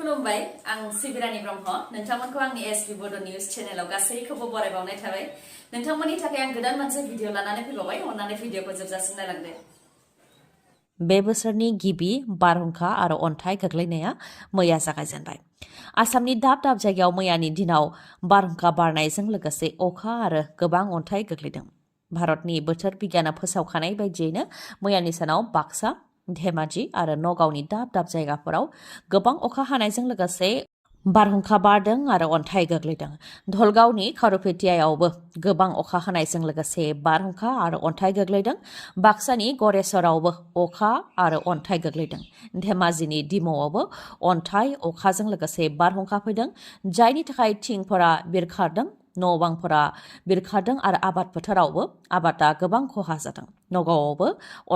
खुलुमबाय आं सिबिरानि ब्रह्म नोंथांमोनखौ आंनि एसबि बड' निउज चेनेलाव गासैखौबो बरायबावनाय थाबाय नोंथांमोननि थाखाय आं गोदान मोनसे भिडिअ लानानै फैबावबाय अन्नानै भिडिअखौ जोबजासिम नायलांदो बे बोसोरनि गिबि बारहुंखा आरो अन्थाइ गोग्लैनाया मैया जागायजेनबाय आसामनि दाब दाब जायगायाव मैयानि दिनाव बारहुंखा बारनायजों लोगोसे अखा आरो गोबां अन्थाइ गोग्लैदों भारतनि बोथोर बिगियाना फोसावखानाय बायदियैनो मैयानि सानाव बाक्सा धेमाजि आरो नगावनि दाब दाब जायगाफोराव गोबां अखा हानायजों लोगोसे बारहुंखा बारदों आरो अन्थाइ गोग्लैदों धलगावनि खारुपेटियायावबो गोबां अखा हानायजों लोगोसे बारहुंखा आरो अन्थाइ गोग्लैदों बाक्सानि गरेस्वरावबो अखा आरो अन्थाइ गोग्लैदों धेमाजिनि डिम'आवबो अन्थाइ अखाजों लोगोसे बारहुंखा फैदों जायनि थाखाय थिंफोरा बिरखारदों न' बांफोरा बिरखारदों आरो आबाद फोथारावबो आबादा गोबां खहा जादों नगावआवबो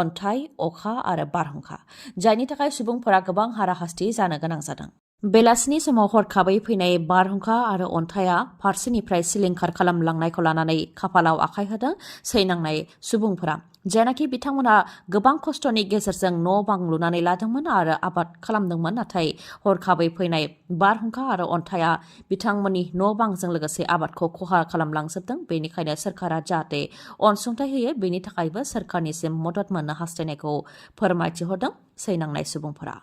अन्थाइ अखा आरो बारहुंखा जायनि थाखाय सुबुंफोरा गोबां हाराहास्ति जानो गोनां जादों बेलासिनि समाव हरखाबै फैनाय बारहुंखा आरो अन्थाइआ फारसेनिफ्राय सिलिंखार खालामलांनायखौ लानानै खाफालाव आखाइ होदों सैनांनाय सुबुंफोरा जेनाखि बिथांमोना गोबां खस्थ'नि गेजेरजों न' बां लुनानै लादोंमोन आरो आबाद खालामदोंमोन नाथाय हरखाबै फैनाय बारहुंखा आरो अन्थाइआ बिथांमोननि न' बांजों लोगोसे आबादखौ खहा खालामलांजोबदों बेनिखायनो सोरखारा जाहाथे अनसुंथाइ होयो बेनि थाखायबो सोरखारनिसिम मदद मोननो हास्थायनायखौ फोरमायथिहरदों सैनांनाय सुबुंफोरा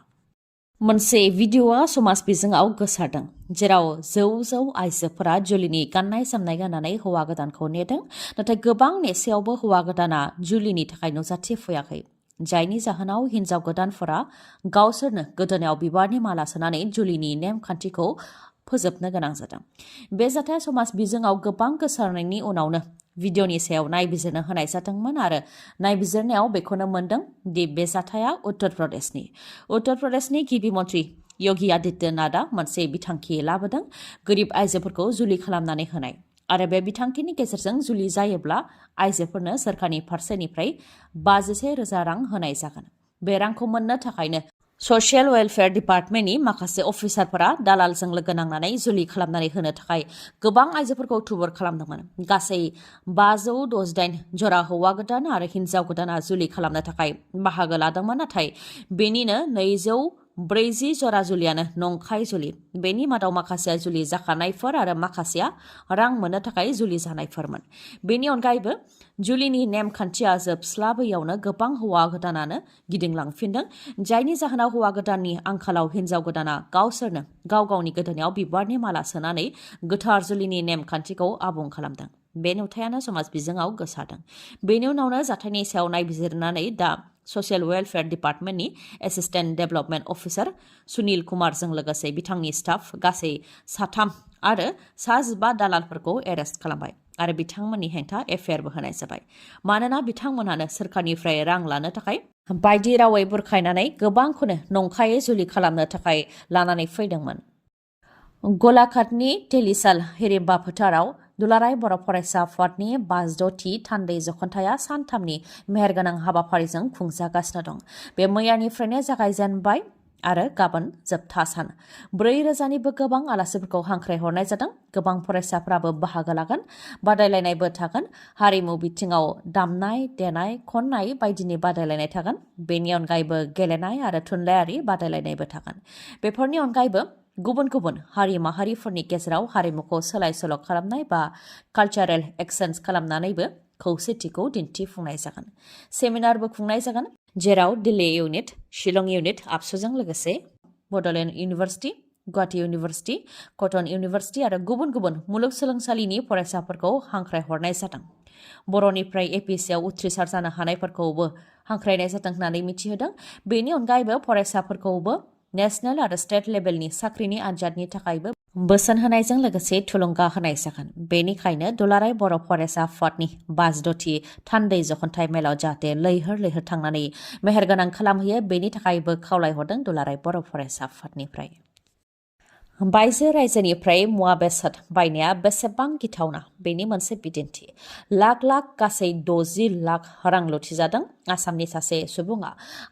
मोनसे भिडिअ'आ समाज बिजोङाव गोसारदों जेराव जौ आइजोफोरा जुलिनि गाननाय जोमनाय गाननानै हौवा गोदानखौ नेदों नाथाय गोबां नेसेयावबो हौवा गोदाना जुलिनि थाखाय नुजाथिफैयाखै जायनि जाहोनाव हिन्जाव गोदानफोरा गावसोरनो गोदोनायाव बिबारनि माला सोनानै जुलिनि नेमखान्थिखौ फोजोबनो गोनां जादों बे जाथाया समाज बिजोङाव गोबां गोसारनायनि उनावनो भिडिअ'नि सायाव नायबिजिरनो होनाय जादोंमोन आरो नायबिजिरनायाव बेखौनो मोनदों दि बे जाथाया उत्तर प्रदेशनि गिबि मन्थ्रि योगी आदित्यनाथआ मोनसे बिथांखि लाबोदों गोरिब आइजोफोरखौ जुलि खालामनानै होनाय आरो बे बिथांखिनि गेजेरजों जुलि जायोब्ला आइजोफोरनो सोरखारनि फारसेनिफ्राय 51,000 रां होनाय जागोन बे रांखौ मोननो थाखायनो ससियेल वेलफेयार डिपार्टमेन्टनि माखासे अफिसारफोरा दालालजों लोगो नांनानै जुलि खालामनानै होनो थाखाय गोबां आइजोफोरखौ थुबुर खालामदोंमोन गासै 568 जरा हौवा गोदान आरो हिन्जाव गोदाना जुलि खालामनो थाखाय बाहागो लादोंमोन नाथाय बेनिनो 240 जरा जुलियानो नंखाय जुलि बेनि मादाव माखासेया जुलि जाखानायफोर आरो माखासेया रां मोननो थाखाय जुलि जानायफोरमोन बेनि अनगायैबो जुलिनि नेमखान्थिया जोबस्लाबैयावनो गोबां हौवा गोदानानो गिदिंलांफिनदों जायनि जाहोनाव हौवा गोदाननि आंखालाव हिन्जाव गोदाना गावसोरनो गाव गावनि गोदोनायाव बिबारनि माला सोनानै गोथार जुलिनि नेमखान्थिखौ आबुं खालामदों बे नुथायानो समाज बिजोङाव गोसारदों बेनि उनावनो जाथायनि सायाव नायबिजिरनानै दा ससियेल वेलफेयार डिपार्टमेन्टनि एसिस्टेन्ट डेभेलपमेन्ट अफिसार सुनील कुमारजों लोगोसे बिथांनि स्टाफ गासै 3 आरो 15 दालालफोरखौ एरेस्ट खालामबाय आरो बिथांमोननि हेंथा एफआइआरबो होनाय जाबाय मानोना बिथांमोनानो सोरखारनिफ्राय रां लानो थाखाय बायदि रावै बुरखायनानै गोबांखौनो नंखायै जुलि खालामनो थाखाय लानानै फैदोंमोन गलाघाटनि तेलिसाल हिरिम्बा फोथाराव दुलाराय बर' फरायसा आफादनि 56थि थान्दै जखन्थाया सानथामनि मेहेरगोनां हाबाफारिजों खुंजागासिनो दं बे मैयानिफ्रायनो जागायजेनबाय आरो गाबोन जोबथा सान 4,000निबो गोबां आलासिफोरखौ हांख्रायहरनाय जादों गोबां फरायसाफ्राबो बाहागो लागोन बादायलायनायबो थागोन हारिमु बिथिङाव दामनाय देनाय खननाय बायदिनि बादायलायनाय थागोन बेनि अनगायैबो गेलेनाय आरो थुनलाइयारि बादायलायनायबो थागोन बेफोरनि अनगायैबो गुबुन गुबुन हारि माहारिफोरनि गेजेराव हारिमुखौ सोलाय सोल' खालामनाय बा कालचारेल एक्सचेन्ज खालामनानैबो खौसेथिखौ दिन्थिफुंनाय जागोन सेमिनारबो खुंनाय जागोन जेराव दिल्ली इउनिट शिलं इउनिट आबसुजों लोगोसे Bodoland university Guwahati university cotton university आरो गुबुन गुबुन मुलुगसोलोंसालिनि फरायसाफोरखौ हांख्रायहरनाय जादों बर'निफ्राय एपिएससिआव उथ्रिसार जानो हानायफोरखौबो हांख्रायनाय जादों होननानै मिथिहोदों बेनि अनगायैबो फरायसाफोरखौबो नेशनेल आरो स्टेट लेभेलनि साख्रिनि आनजादनि थाखायबो बोसोन होनायजों लोगोसे थुलुंगा होनाय जागोन बेनिखायनो दुलाराय बर' फरायसा आफादनि 56थि थान्दै जखन्थाइ मेलाव जाहाथे लैहोर थांनानै मेहेरगोनां खालामहैयो बेनि थाखायबो खावलायहरदों दुलाराय बर' फरायसा आफादनिफ्राय बायजो रायजोनिफ्राय मुवा बेसाद बायनाया बेसेबां गिथावना बेनि मोनसे बिदिन्थि लाख गासै 60 लाख रां लुथिजादों आसामनि सासे सुबुङा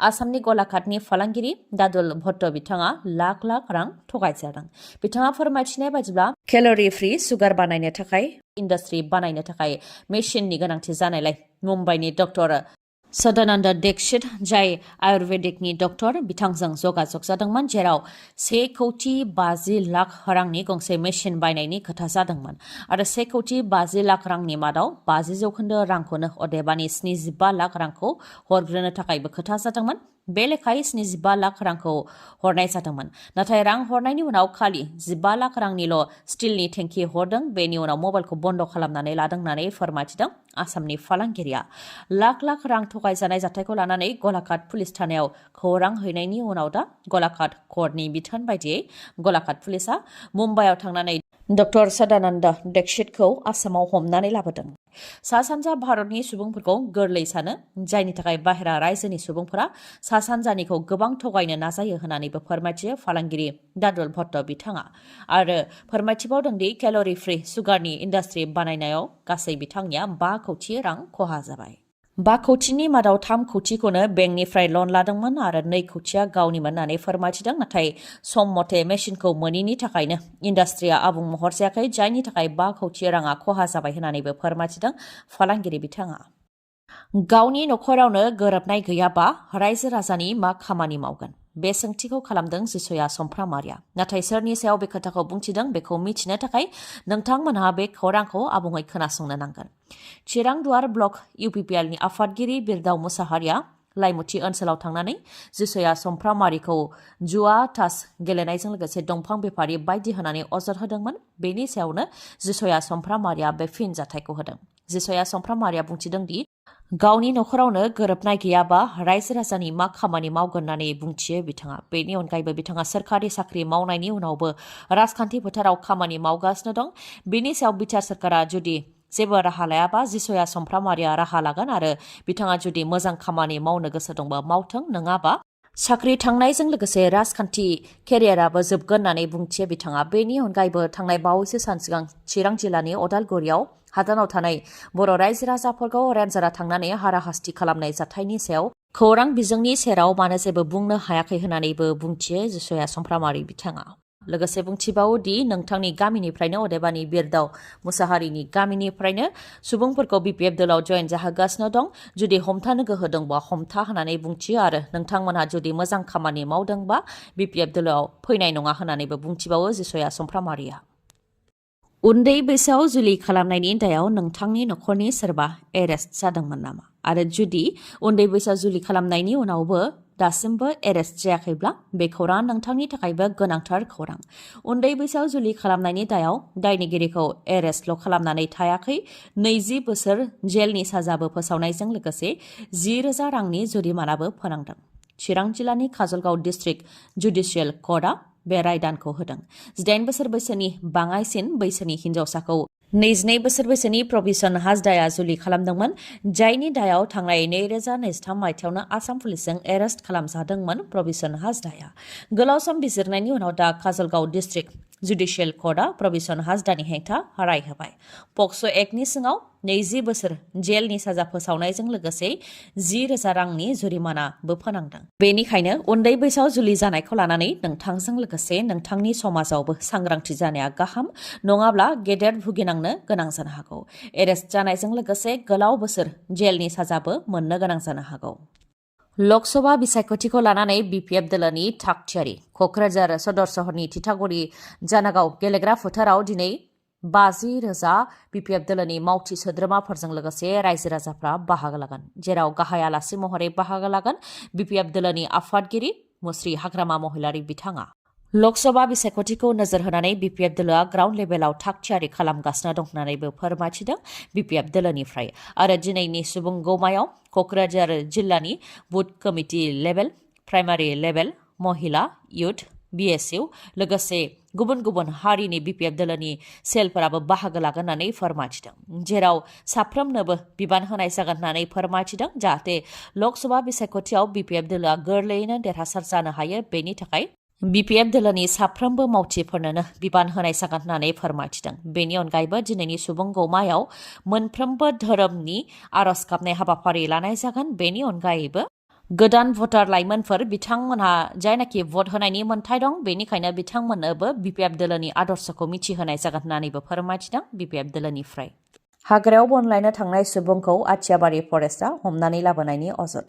आसामनि गलाघाटनि फालांगिरि दादुल भट्ट बिथाङा लाख रां थगायजादों बिथाङा फोरमायथिनाय बायदिब्ला केल'रि फ्रि सुगार बानायनो थाखाय इन्डास्ट्रि बानायनो थाखाय मेसिननि गोनांथि जानायलाय मुम्बाइनि डक्टर सदानन्द दीक्षित जाय आयुर्वेदिकनि डक्टर बिथांजों जगाजग जादोंमोन जेराव 1,50,00,000 रांनि गंसे मेसिन बायनायनि खोथा जादोंमोन आरो 1,50,00,000 रांनि मादाव 50% रांखौनो अदेबानि 75 लाख रांखौ हरग्रोनो थाखायबो खोथा जादोंमोन। बे लेखायै 75 लाख रांखौ हरनाय जादोंमोन नाथाय रां हरनायनि उनाव खालि 15 लाख रांनिल' स्टिलनि टेंकि हरदों। बेनि उनाव मबाइलखौ बन्द खालामनानै लादों होननानै फोरमायथिदों आसामनि फालांगिरिया। लाख लाख रां थगायजानाय जाथायखौ लानानै गलाघाट पुलिस थानायाव खौरां हैनायनि उनाव दा गलाघाट कर्टनि बिथोन बायदियै गलाघाट पुलिसआ मुम्बाइआव थांनानै डक्टर सदानन्द दीक्षितखौ आसामाव हमनानै लाबोदों। सा सानजा भारतनि सुबुंफोरखौ गोरलै सानो जायनि थाखाय बाहेरा रायजोनि सुबुंफोरा सा सानजानिखौ गोबां थगायनो नाजायो होननानैबो फोरमायथियो फालांगिरि दादुल भट्ट बिथाङा आरो फोरमायथिबावदों दि केल'रि फ्रि सुगारनि इन्डास्ट्रि बानायनायाव गासै बिथांनिया 5 कौटि रां खहा जाबाय। 5 कौटिनि मादाव 3 कौटिखौनो बेंकनिफ्राय लन लादोंमोन आरो 2 कौटिया गावनिमोन होननानै फोरमायथिदों नाथाय सम मथे मेसिनखौ मोनैनि थाखायनो इन्डास्ट्रिया आबुं महर जायाखै जायनि थाखाय 5 कौटि राङा खहा जाबाय होननानैबो फोरमायथिदों फालांगिरि बिथाङा। गावनि नखरावनो गोरोबनाय गैयाबा रायजो राजानि मा खामानि मावगोन? बे सोंथिखौ खालामदों जिसया समफ्रामारिया। नाथाय सोरनि सायाव बे खोथाखौ बुंथिदों बेखौ मिथिनो थाखाय नोंथांमोनहा बे खौरांखौ आबुङै खोनासंनो नांगोन। चिरां दुवार ब्लक इउपिपिएलनि आफादगिरि बिरदाव मुसाहारिया लाइमुथि ओनसोलाव थांनानै जिसया समफ्रामारिखौ जुवा तास गेलेनायजों लोगोसे दंफां बेफारि बायदि होनानै अजद होदोंमोन। बेनि सायावनो जिसया समफ्रामारिया बे फिन जाथायखौ होदों। जिसया समफ्रामारिया बुंथिदों दि गावनि नखरावनो गोरोबनाय गैयाबा रायजो राजानि मा खामानि मावगोन होननानै बुंथियो बिथाङा। बेनि अनगायैबो बिथाङा सोरखारि साख्रि मावनायनि उनावबो राजखान्थि फोथाराव खामानि मावगासिनो दं। बेनि सायाव बिटिआर सोरखारा जुदि जेबो राहा लायाबा जिसया समफ्रामारिया राहा लागोन आरो बिथाङा जुदि मोजां खामानि मावनो गोसो दंबा मावथों नङाबा साख्रि थांनायजों लोगोसे राजखान्थि केरियाराबो जोबगोन होननानै बुंथियो बिथाङा। बेनि अनगायैबो थांनाय बावैसो सान सिगां चिरां जिल्लानि अदालगुरियाव हादानाव थानाय बर' रायजो राजाफोरखौ रेन्जारा थांनानै हाराहास्ति खालामनाय जाथायनि सायाव खौरां बिजोंनि सेराव मानो जेबो बुंनो हायाखै होननानैबो बुंथियो जिसया समफ्रामारि बिथाङा। लोगोसे बुंथिबावो दि नोंथांनि गामिनिफ्रायनो अदेबानि बिरदाव मुसाहारिनि गामिनिफ्रायनो सुबुंफोरखौ बिपिएफ दलाव जयेन जाहोगासिनो दं। जुदि हमथानो गोहो दंबा हमथा होननानै बुंथियो आरो नोंथांमोनहा जुदि मोजां खामानि मावदोंबा बिपिएफ दलाव फैनाय नङा होननानैबो बुंथिबावो जिसया समफ्रामारिया। उन्दै बैसोआव जुलि खालामनायनि दायाव नोंथांनि नखरनि सोरबा एरेस्ट जादोंमोन नामा? आरो जुदि उन्दै बैसोआव जुलि खालामनायनि उनावबो दासिमबो एरेस्ट जायाखैब्ला बे खौराङा नोंथांनि थाखायबो गोनांथार खौरां। उन्दै बैसोआव जुलि खालामनायनि दायाव दायनिगिरिखौ एरेस्टल' खालामनानै थायाखै, 20 बोसोर जेलनि साजाबो फोसावनायजों लोगोसे 10,000 रांनि जुरिमानाबो फोनांदों। चिरां जिल्लानि काजलगाव डिस्ट्रिक्ट जुडिशियेल कर्टआ बे रायदानखौ होदों। 18 बोसोर बैसोनि बाङाइसिन बैसोनि हिन्जावसाखौ 22 बोसोर बैसोनि प्रभिसन हाजदाया जुलि खालामदोंमोन जायनि दायाव थांनाय 2023 मायथाइयावनो आसाम पुलिसजों एरेस्ट खालामजादोंमोन प्रभिसन हाजदाया। गोलाव सम बिजिरनायनि उनाव दा काजलगाव डिस्ट्रिक्ट जुडिशियेल कर्टआ प्रभिसन हाजदानि हेंथा राय होबाय। पक्स' एक्टनि सिङाव 20 बोसोर जेलनि साजा फोसावनायजों लोगोसे 10,000 रांनि जुरिमानाबो फोनांदों। बेनिखायनो उन्दै बैसोआव जुलि जानायखौ लानानै नोंथांजों लोगोसे नोंथांनि समाजावबो सांग्रांथि जानाया गाहाम, नङाब्ला गेदेर भुगिनांनो गोनां जानो हागौ। एरेस्ट जानायजों लोगोसे गोलाव बोसोर जेलनि साजाबो मोननो गोनां जानो हागौ। लकसभा बिसायख'थिखौ लानानै बिपिएफ दोलोनि थागथियारि। क'क्राझार सदर सहरनि तितागुरि जानागाव गेलेग्रा फोथाराव दिनै 50,000 बिपिएफ दोलोनि मावथि सोद्रोमाफोरजों लोगोसे रायजो राजाफ्रा बाहागो लागोन, जेराव गाहाय आलासि महरै बाहागो लागोन बिपिएफ दोलोनि आफादगिरि मुस्रि हाग्रामा महिलारि बिथाङा। लकसभा बिसायख'थिखौ नोजोर होनानै बिपिएफ दोलोआ ग्राउन्ड लेभेलाव थागथियारि खालामगासिनो दं होननानैबो फोरमायथिदों बिपिएफ दोलोनिफ्राय। आरो दिनैनि सुबुं गौमायाव क'क्राझार जिल्लानि बुथ कमिटि लेभेल, प्राइमारि लेभेल, महिला, इयुथ, बिएसइउ लोगोसे गुबुन गुबुन हारिनि बिपिएफ दोलोनि सेलफोराबो बाहागो लागोन होननानै फोरमायथिदों, जेराव साफ्रोमनोबो बिबान होनाय जागोन होननानै फोरमायथिदों जाहाथे लकसभा बिसायख'थियाव बिपिएफ दोलोआ गोरलैयैनो देरहासार जानो हायो। बेनि थाखाय बिपिएफ दोलोनि साफ्रोमबो मावथिफोरनोनो बिबान होनाय जागोन होननानै फोरमायथिदों। बेनि अनगायैबो दिनैनि सुबुं गौमायाव मोनफ्रोमबो धोरोमनि आर'ज गाबनाय हाबाफारि लानाय जागोन। बेनि अनगायैबो गोदान भटार लाइमोनफोर बिथांमोनहा जायनाखि भट होनायनि मोन्थाय दं बेनिखायनो बिथांमोननोबो बिपिएफ दोलोनि आदर्शखौ मिथिहोनाय जागोन होननानैबो फोरमायथिदों बिपिएफ दोलोनिफ्राय। हाग्रायाव बन लायनो थांनाय सुबुंखौ आथियाबारि फरेस्टआ हमनानै लाबोनायनि अजद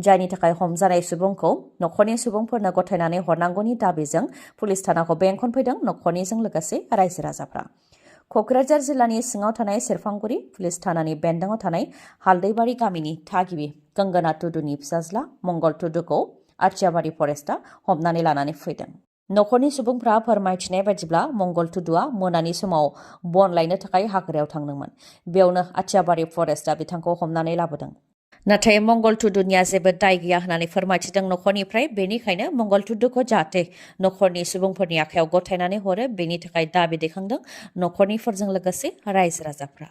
जायनि थाखाय हमजानाय सुबुंखौ नखरनि सुबुंफोरनो गथायनानै हरनांगौनि दाबिजों पुलिस थानाखौ बेंखनफैदों नखरनिजों लोगोसे रायजो राजाफ्रा। कक्राझार जिल्लानि सिङाव थानाय सेरफांगुरि पुलिस थानानि बेन्दोंआव थानाय हालदैबारि गामिनि थागिबि गंगोना टुडुनि फिसाज्ला मंगल टुडुखौ आथियाबारि फरेस्टआ हमनानै लानानै फैदों। नखरनि सुबुंफ्रा फोरमायथिनाय बायदिब्ला मंगल टुडुआ मोनानि समाव बन लायनो थाखाय हाग्रायाव थांदोंमोन। बेयावनो आथियाबारि फरेस्टआ बिथांखौ हमनानै लाबोदों। नाथाय मंगल टुडुनिया जेबो दाय गैया होननानै फोरमायथिदों नखरनिफ्राय। बेनिखायनो मंगल टुडुखौ जाहाथे नखरनि सुबुंफोरनि आखायाव गथायनानै हरो बेनि थाखाय दाबि दैखांदों नखरनिफोरजों लोगोसे रायजो राजाफ्रा।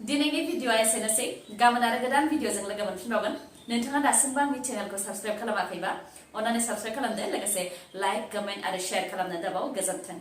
दिनैनि भिडिअआ एसेनोसै। गाबोन आरो गोदान भिडिअजों लोगो मोनफिनबावगोन। नोंथाङा दासिमबो आंनि चेनेलखौ साबस्क्राइब खालामाखैबा अन्नानै साबस्क्राइब खालामदो, लोगोसे लाइक, कमेन्ट आरो शेयार खालामनो दाबाव। गोजोन्थों।